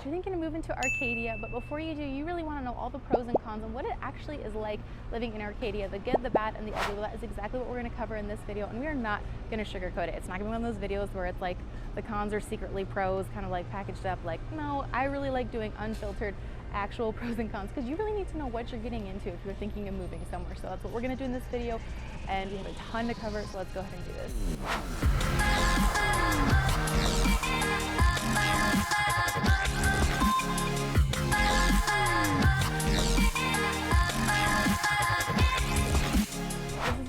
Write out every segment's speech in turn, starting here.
You're thinking of moving to Arcadia, but before you do, you really want to know all the pros and cons and what it actually is like living in Arcadia, the good, the bad, and the ugly. Well, that is exactly what we're going to cover in this video, and we are not going to sugarcoat it. It's not going to be one of those videos where it's like the cons are secretly pros, kind of like packaged up. Like, no, I really like doing unfiltered actual pros and cons, because you really need to know what you're getting into if you're thinking of moving somewhere. So that's what we're going to do in this video, and we have a ton to cover, so let's go ahead and do this.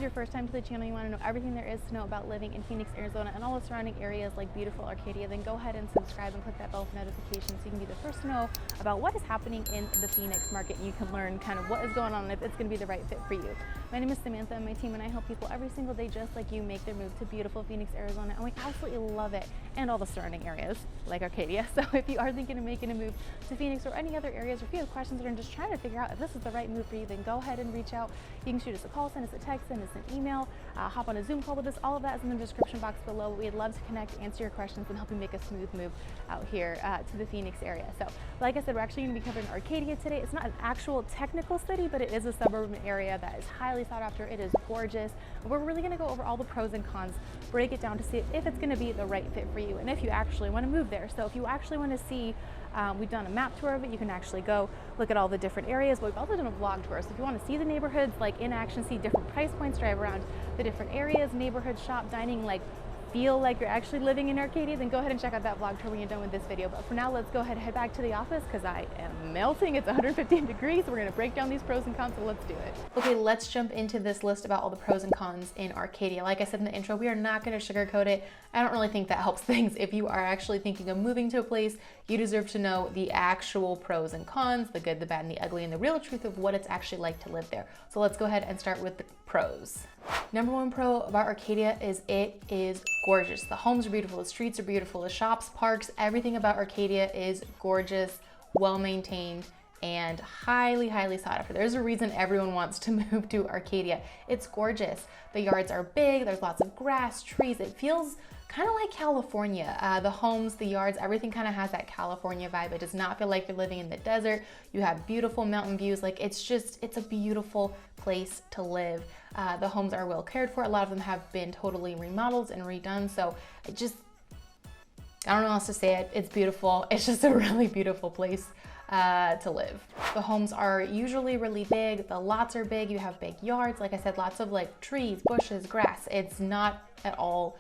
Your first time to the channel, you want to know everything there is to know about living in Phoenix, Arizona and all the surrounding areas like beautiful Arcadia, then go ahead and subscribe and click that bell for notifications so you can be the first to know about what is happening in the Phoenix market, and you can learn kind of what is going on and if it's going to be the right fit for you. My name is Samantha, and my team and I help people every single day just like you make their move to beautiful Phoenix, Arizona, and we absolutely love it, and all the surrounding areas like Arcadia. So if you are thinking of making a move to Phoenix or any other areas, or if you have questions or are just trying to figure out if this is the right move for you, then go ahead and reach out. You can shoot us a call, send us a text, send us an email, hop on a Zoom call with us. All of that is in the description box below. We'd love to connect, answer your questions, and help you make a smooth move out here to the Phoenix area. So like I said, we're actually going to be covering Arcadia today. It's not an actual technical city, but it is a suburban area that is highly sought after. It is gorgeous. We're really going to go over all the pros and cons, break it down to see if it's going to be the right fit for you and if you actually want to move there. So if you actually want to see, we've done a map tour of it. You can actually go look at all the different areas, but we've also done a vlog tour. So if you want to see the neighborhoods like in action, see different price points, drive around the different areas, neighborhoods, shop, dining, like feel like you're actually living in Arcadia, then go ahead and check out that vlog tour when you're done with this video. But for now, let's go ahead and head back to the office because I am melting. It's 115 degrees. We're going to break down these pros and cons, so let's do it. Okay, let's jump into this list about all the pros and cons in Arcadia. Like I said in the intro, we are not going to sugarcoat it. I don't really think that helps things. If you are actually thinking of moving to a place, you deserve to know the actual pros and cons, the good, the bad, and the ugly, and the real truth of what it's actually like to live there. So let's go ahead and start with the pros. Number one pro about Arcadia is it is gorgeous. The homes are beautiful, the streets are beautiful, the shops, parks, everything about Arcadia is gorgeous, well-maintained, and highly, highly sought after. There's a reason everyone wants to move to Arcadia. It's gorgeous. The yards are big, there's lots of grass, trees. It feels kind of like California. The homes, the yards, everything kind of has that California vibe. It does not feel like you're living in the desert. You have beautiful mountain views. Like it's a beautiful place to live. The homes are well cared for. A lot of them have been totally remodeled and redone. So I don't know how else to say it. It's beautiful. It's just a really beautiful place to live. The homes are usually really big. The lots are big. You have big yards. Like I said, lots of like trees, bushes, grass. It's not at all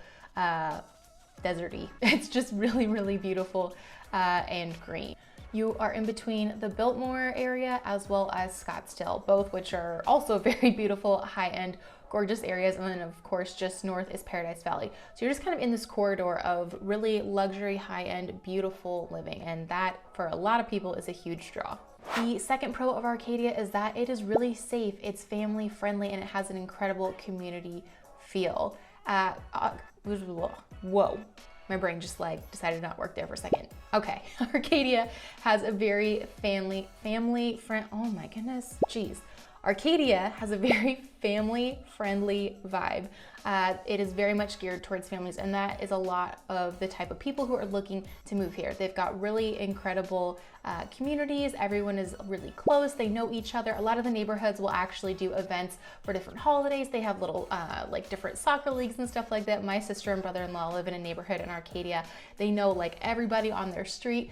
deserty. It's just really, really beautiful and green. You are in between the Biltmore area as well as Scottsdale, both which are also very beautiful, high-end, gorgeous areas. And then of course, just north is Paradise Valley. So you're just kind of in this corridor of really luxury, high-end, beautiful living. And that for a lot of people is a huge draw. The second pro of Arcadia is that it is really safe. It's family friendly and it has an incredible community feel. Whoa. My brain just like decided to not work there for a second. Okay, Arcadia has a very family friend. Oh my goodness, geez. Arcadia has a very family-friendly vibe. It is very much geared towards families, and that is a lot of the type of people who are looking to move here. They've got really incredible communities. Everyone is really close. They know each other. A lot of the neighborhoods will actually do events for different holidays. They have little like different soccer leagues and stuff like that. My sister and brother-in-law live in a neighborhood in Arcadia. They know like everybody on their street.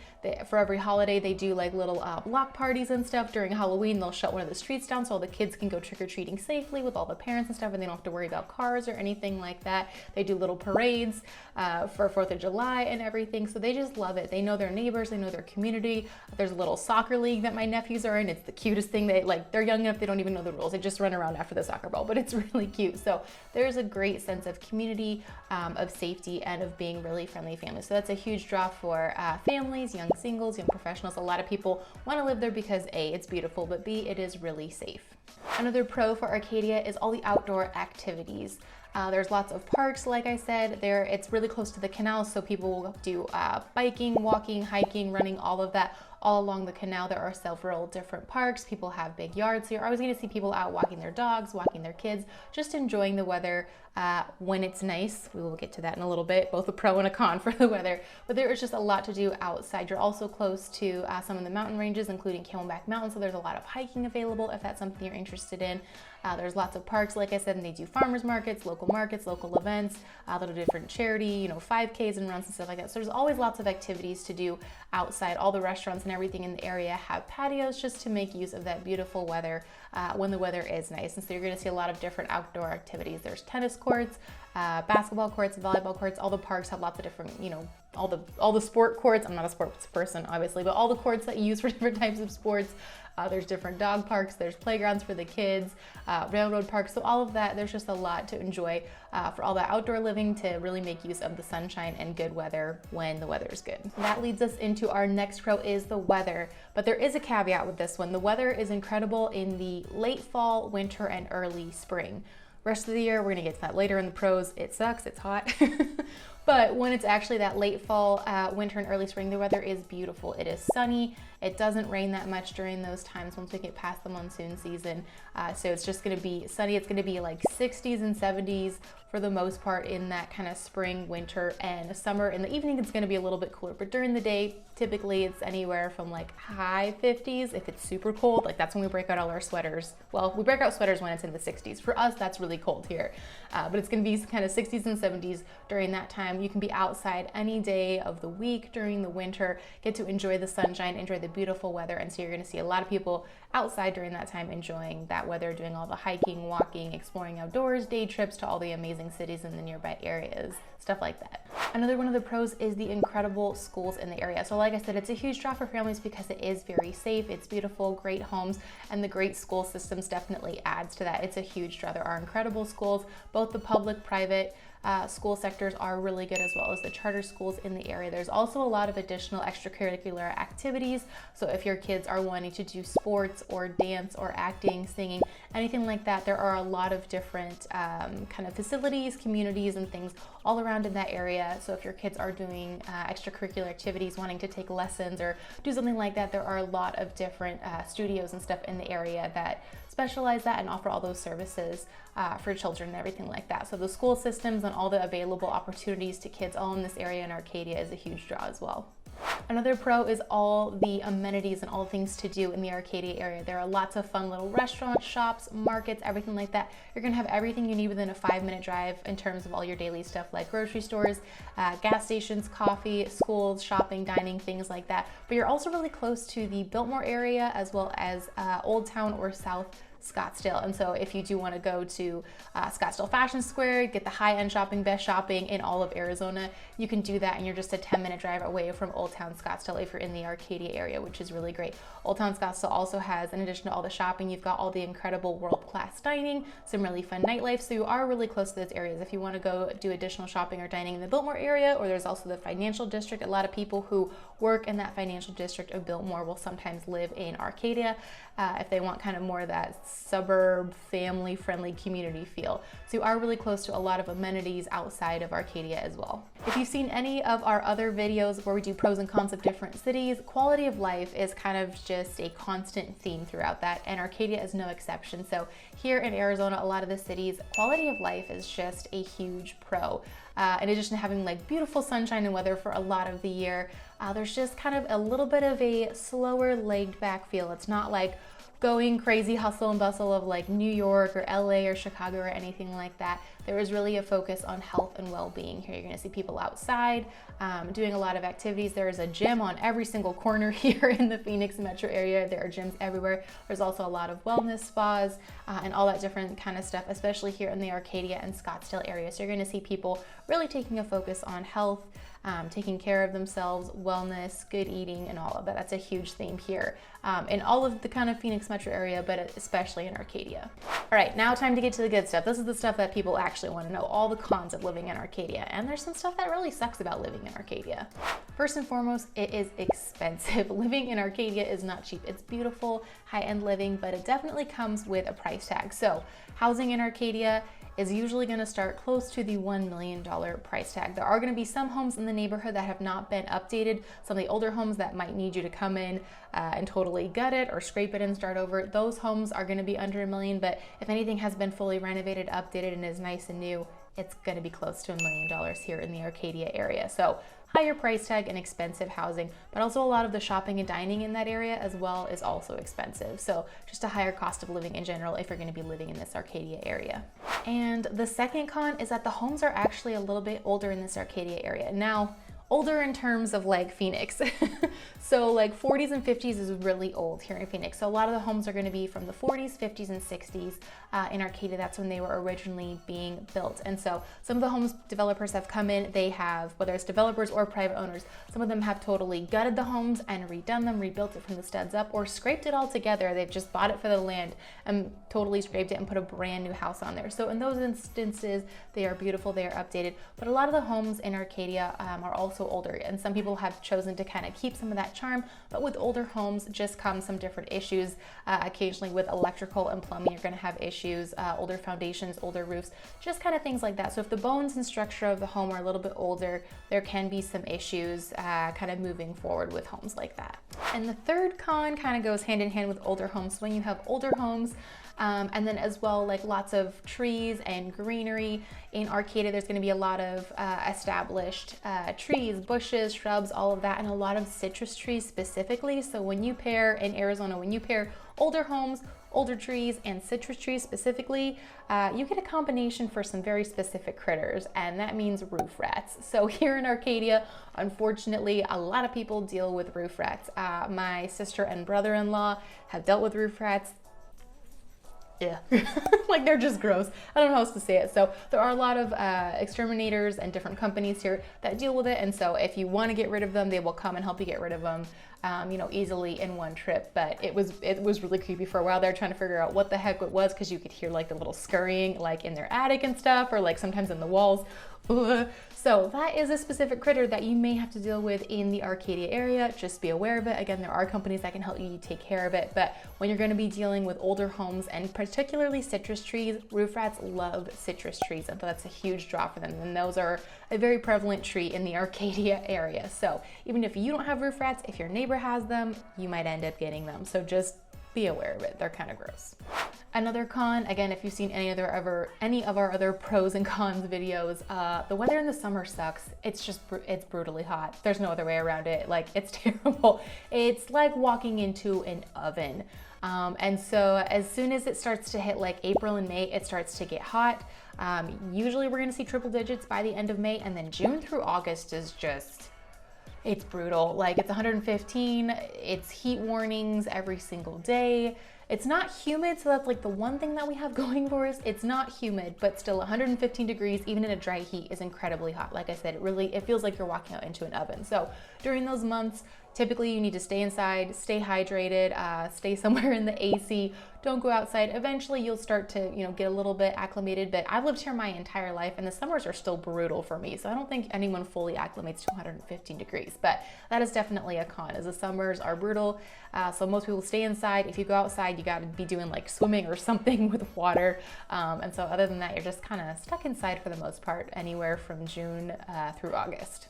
For every holiday, they do like little block parties and stuff. During Halloween, they'll shut one of the streets down so all the kids can go trick-or-treating safely with all the parents and stuff, and they don't have to worry about cars or anything like that. They do little parades for 4th of July and everything. So they just love it. They know their neighbors, they know their community. There's a little soccer league that my nephews are in. It's the cutest thing. They're young enough, they don't even know the rules. They just run around after the soccer ball, but it's really cute. So there's a great sense of community, of safety, and of being really friendly family. So that's a huge draw for families, young singles, young professionals. A lot of people want to live there because A, it's beautiful, but B, it is really safe. Another pro for Arcadia is all the outdoor activities. There's lots of parks, like I said. It's really close to the canal, so people will do biking, walking, hiking, running, all of that all along the canal there are several different parks. People have big yards, so you're always going to see people out walking their dogs, walking their kids, just enjoying the weather when it's nice. We will get to that in a little bit, both a pro and a con for the weather, but there is just a lot to do outside. You're also close to some of the mountain ranges, including Camelback Mountain, so there's a lot of hiking available if that's something you're interested in. There's lots of parks, like I said, and they do farmers markets, local events, little different charity, 5Ks and runs and stuff like that. So there's always lots of activities to do outside. All the restaurants and everything in the area have patios just to make use of that beautiful weather when the weather is nice. And so you're going to see a lot of different outdoor activities. There's tennis courts, basketball courts, volleyball courts. All the parks have lots of different, all the sport courts. I'm not a sports person, obviously, but all the courts that you use for different types of sports. There's different dog parks, there's playgrounds for the kids, railroad parks, so all of that, there's just a lot to enjoy for all that outdoor living to really make use of the sunshine and good weather when the weather is good. That leads us into our next pro is the weather, but there is a caveat with this one. The weather is incredible in the late fall, winter, and early spring. Rest of the year, we're gonna get to that later in the pros. It sucks, it's hot. But when it's actually that late fall, winter, and early spring, the weather is beautiful. It is sunny. It doesn't rain that much during those times once we get past the monsoon season. So it's just gonna be sunny. It's gonna be like 60s and 70s for the most part in that kind of spring, winter, and summer. In the evening, it's gonna be a little bit cooler, but during the day, typically it's anywhere from like high 50s. If it's super cold, like that's when we break out all our sweaters. Well, we break out sweaters when it's in the 60s. For us, that's really cold here. But it's gonna be kind of 60s and 70s during that time. You can be outside any day of the week during the winter, get to enjoy the sunshine, enjoy the beautiful weather, and so you're going to see a lot of people outside during that time enjoying that weather, doing all the hiking, walking, exploring outdoors, day trips to all the amazing cities in the nearby areas, stuff like that. Another one of the pros is the incredible schools in the area. So like I said, it's a huge draw for families because it is very safe, it's beautiful, great homes, and the great school systems definitely adds to that. It's a huge draw. There are incredible schools, both the public, private, school sectors are really good, as well as the charter schools in the area. There's also a lot of additional extracurricular activities. So if your kids are wanting to do sports or dance or acting, singing, anything like that, there are a lot of different kind of facilities, communities, and things all around in that area. So if your kids are doing extracurricular activities, wanting to take lessons or do something like that, there are a lot of different studios and stuff in the area that specialize that and offer all those services for children and everything like that. So the school systems and all the available opportunities to kids all in this area in Arcadia is a huge draw as well. Another pro is all the amenities and all the things to do in the Arcadia area. There are lots of fun little restaurants, shops, markets, everything like that. You're gonna have everything you need within a 5-minute drive in terms of all your daily stuff like grocery stores, gas stations, coffee, schools, shopping, dining, things like that. But you're also really close to the Biltmore area as well as Old Town or South Scottsdale. And so if you do want to go to Scottsdale Fashion Square, get the high-end shopping, best shopping in all of Arizona, you can do that, and you're just a 10-minute drive away from Old Town Scottsdale if you're in the Arcadia area, which is really great. Old Town Scottsdale also has, in addition to all the shopping, you've got all the incredible world-class dining, some really fun nightlife, so you are really close to those areas. If you want to go do additional shopping or dining in the Biltmore area, or there's also the financial district, a lot of people who work in that financial district of Biltmore will sometimes live in Arcadia if they want kind of more of that suburb, family-friendly community feel. So you are really close to a lot of amenities outside of Arcadia as well. If you've seen any of our other videos where we do pros and cons of different cities, quality of life is kind of just a constant theme throughout that, and Arcadia is no exception. So here in Arizona, a lot of the cities, quality of life is just a huge pro. In addition to having like beautiful sunshine and weather for a lot of the year, there's just kind of a little bit of a slower, laid back feel. It's not like going crazy hustle and bustle of like New York or LA or Chicago or anything like that. There is really a focus on health and well-being here. You're gonna see people outside doing a lot of activities. There is a gym on every single corner here in the Phoenix metro area. There are gyms everywhere. There's also a lot of wellness spas and all that different kind of stuff, especially here in the Arcadia and Scottsdale area. So you're gonna see people really taking a focus on health, taking care of themselves, wellness, good eating, and all of that. That's a huge theme here in all of the kind of Phoenix metro area, but especially in Arcadia. All right, now time to get to the good stuff. This is the stuff that people actually want to know, all the cons of living in Arcadia. And there's some stuff that really sucks about living in Arcadia. First and foremost, it is expensive. Living in Arcadia is not cheap. It's beautiful, high-end living, but it definitely comes with a price tag. So housing in Arcadia is usually going to start close to the $1 million price tag. There are going to be some homes in the neighborhood that have not been updated. Some of the older homes that might need you to come in and totally gut it or scrape it and start over. Those homes are going to be under $1 million, but if anything has been fully renovated, updated, and is nice and new, it's going to be close to $1 million here in the Arcadia area. So higher price tag and expensive housing, but also a lot of the shopping and dining in that area as well is also expensive. So just a higher cost of living in general if you're going to be living in this Arcadia area. And the second con is that the homes are actually a little bit older in this Arcadia area. Now, older in terms of like Phoenix. So like 40s and 50s is really old here in Phoenix. So a lot of the homes are going to be from the 40s, 50s, and 60s in Arcadia. That's when they were originally being built. And so some of the homes developers have come in, they have, whether it's developers or private owners, some of them have totally gutted the homes and redone them, rebuilt it from the studs up, or scraped it all together. They've just bought it for the land and totally scraped it and put a brand new house on there. So in those instances, they are beautiful, they are updated. But a lot of the homes in Arcadia are also older, and some people have chosen to kind of keep some of that charm, but with older homes just come some different issues. Occasionally with electrical and plumbing, you're going to have issues, older foundations, older roofs, just kind of things like that. So if the bones and structure of the home are a little bit older, there can be some issues kind of moving forward with homes like that. And the third con kind of goes hand in hand with older homes. When you have older homes, and then as well, like lots of trees and greenery in Arcadia, there's going to be a lot of established trees, bushes, shrubs, all of that, and a lot of citrus trees specifically. So when you pair in Arizona, when you pair older homes, older trees, and citrus trees specifically, you get a combination for some very specific critters, and that means roof rats. So here in Arcadia, unfortunately, a lot of people deal with roof rats. My sister and brother-in-law have dealt with roof rats. Yeah, like they're just gross. I don't know how else to say it. So there are a lot of exterminators and different companies here that deal with it. And so if you want to get rid of them, they will come and help you get rid of them, easily in one trip. But it was really creepy for a while there, trying to figure out what the heck it was, because you could hear like the little scurrying like in their attic and stuff, or like sometimes in the walls. So that is a specific critter that you may have to deal with in the Arcadia area. Just be aware of it. Again, there are companies that can help you take care of it, but when you're going to be dealing with older homes and particularly citrus trees, roof rats love citrus trees, and so that's a huge draw for them. And those are a very prevalent tree in the Arcadia area. So even if you don't have roof rats, if your neighbor has them, you might end up getting them. So just be aware of it. They're kind of gross. Another con, again, if you've seen any of our other pros and cons videos, the weather in the summer sucks. It's brutally hot. There's no other way around it. Like, it's terrible. It's like walking into an oven. And so as soon as it starts to hit like April and May, it starts to get hot. Usually we're gonna see triple digits by the end of May, and then June through August is just, it's brutal. Like, it's 115, it's heat warnings every single day. It's not humid, so that's like the one thing that we have going for us. It's not humid, but still 115 degrees, even in a dry heat, is incredibly hot. Like I said, it feels like you're walking out into an oven. So during those months, typically you need to stay inside, stay hydrated, stay somewhere in the AC, don't go outside. Eventually you'll start to, get a little bit acclimated, but I've lived here my entire life and the summers are still brutal for me. So I don't think anyone fully acclimates to 115 degrees, but that is definitely a con, as the summers are brutal. So most people stay inside. If you go outside, you gotta be doing like swimming or something with water. And so other than that, you're just kind of stuck inside for the most part, anywhere from June through August.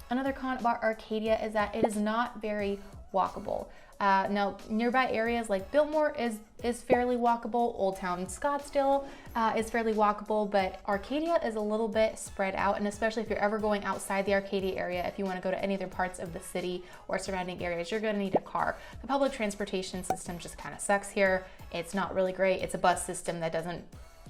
Another con about Arcadia is that it is not very walkable. Now, nearby areas like Biltmore is fairly walkable. Old Town Scottsdale is fairly walkable, but Arcadia is a little bit spread out, and especially if you're ever going outside the Arcadia area, if you want to go to any other parts of the city or surrounding areas, you're going to need a car. The public transportation system just kind of sucks here. It's not really great. It's a bus system that doesn't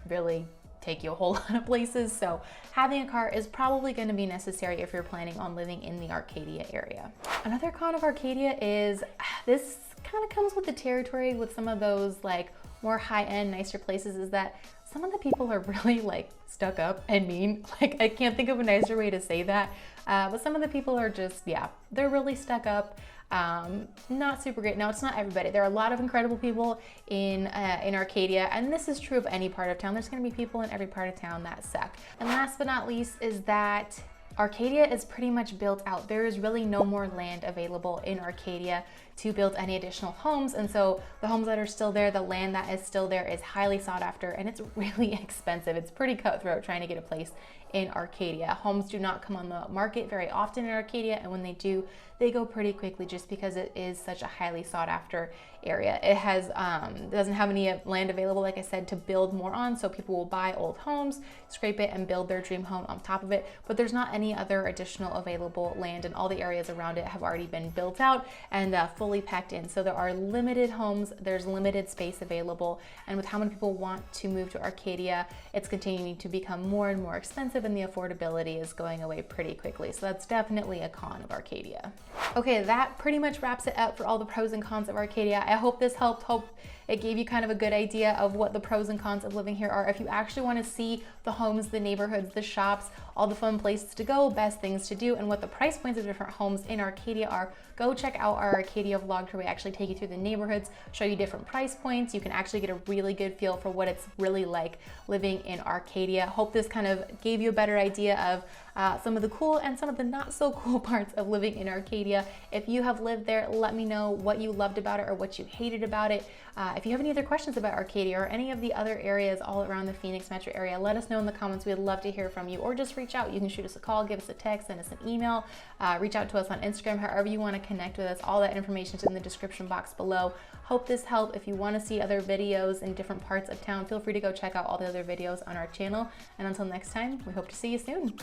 really take you a whole lot of places, so having a car is probably going to be necessary if you're planning on living in the Arcadia area. Another con of Arcadia is, this kind of comes with the territory with some of those like more high-end, nicer places, is that some of the people are really like stuck up and mean. Like, I can't think of a nicer way to say that, but some of the people are just, they're really stuck up. Not super great. Now, it's not everybody. There are a lot of incredible people in Arcadia, and this is true of any part of town. There's going to be people in every part of town that suck. And last but not least is that Arcadia is pretty much built out. There is really no more land available in Arcadia to build any additional homes. And so the homes that are still there, the land that is still there is highly sought after, and it's really expensive. It's pretty cutthroat trying to get a place in Arcadia. Homes do not come on the market very often in Arcadia, and when they do, they go pretty quickly just because it is such a highly sought after area. It has doesn't have any land available, like I said, to build more on, so people will buy old homes, scrape it, and build their dream home on top of it. But there's not any other additional available land, and all the areas around it have already been built out and fully packed in. So there are limited homes, there's limited space available, and with how many people want to move to Arcadia, it's continuing to become more and more expensive, and the affordability is going away pretty quickly. So that's definitely a con of Arcadia. Okay, that pretty much wraps it up for all the pros and cons of Arcadia. I hope this helped. Hope it gave you kind of a good idea of what the pros and cons of living here are. If you actually want to see the homes, the neighborhoods, the shops, all the fun places to go, best things to do, and what the price points of different homes in Arcadia are, go check out our Arcadia vlog where we actually take you through the neighborhoods, show you different price points. You can actually get a really good feel for what it's really like living in Arcadia. Hope this kind of gave you a better idea of some of the cool and some of the not so cool parts of living in Arcadia. If you have lived there, let me know what you loved about it or what you hated about it. If you have any other questions about Arcadia or any of the other areas all around the Phoenix metro area, let us know in the comments. We'd love to hear from you, or just reach out. You can shoot us a call, give us a text, send us an email, reach out to us on Instagram, however you want to connect with us. All that information is in the description box below. Hope this helped. If you want to see other videos in different parts of town, feel free to go check out all the other videos on our channel. And until next time, we hope to see you soon.